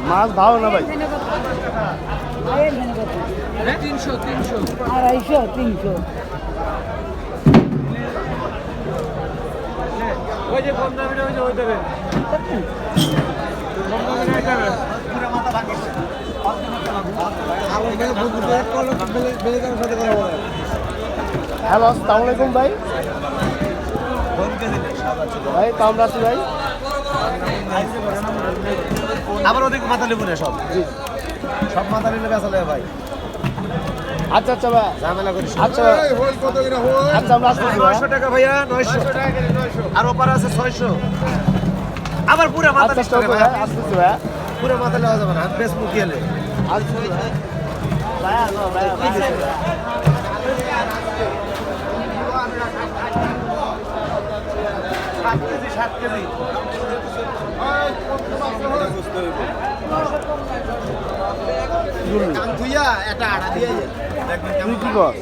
মাছ ভালো না ভাই? 300 300 250 300 ওই যে কম দামি ওই যে ওই দেবে কম দামি নাই দেবে পুরো মাথা ভাঙিছে হ্যালো আসসালামু আলাইকুম ভাই। ভাই কেমন আছি ভাই? আবার ওদিকে মাথা নেবো না সব সব মাথা নিলে বেচা নেবে ভাই। আচ্ছা আচ্ছা ভাই, ঝামেলা করিস আচ্ছা আচ্ছা আমরা আসতেছি ভাই। 900 টাকা ভাইয়া 900 টাকা আর ওপার আছে 600 আবার পুরো মাথা আচ্ছা নিতে হবে ভাই, আসতেছি ভাই। পুরো মাথা নেওয়া যাবে না বেশ মুখ গেলে আসতেছি ভাই। সাত কেজি ধুইয়া এটা আড়া দিয়ে তুই কি কর?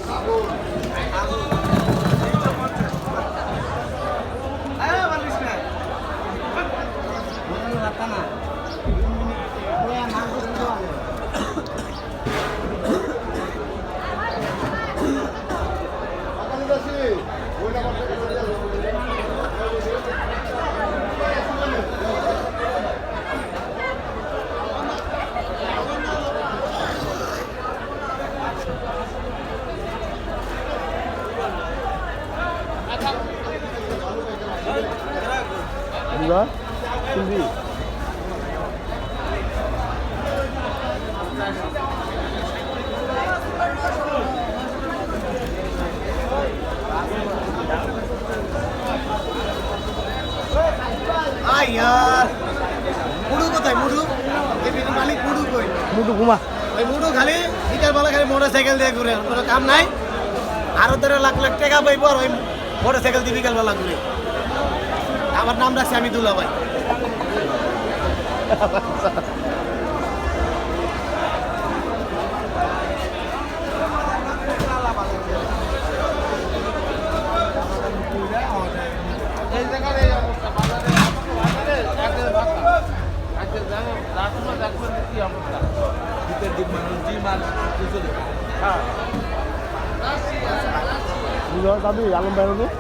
Enggak, tinggi. यार मुडू কোথায় মুডু এই বিটি মালিক মুডু কই Mudu ঘুমা। ওই মুডু খালি বিকাল বেলা খালি মোটরসাইকেল দিয়ে ঘুরে কোনো কাম নাই আর ওদের লাখ লাখ টাকা পাইবো আর ওই মোটরসাইকেল দিয়ে বিকাল বেলা ঘুরে আমার নাম রাখছি আমি দুলা ভাই Enggak, tapi alam baru nih.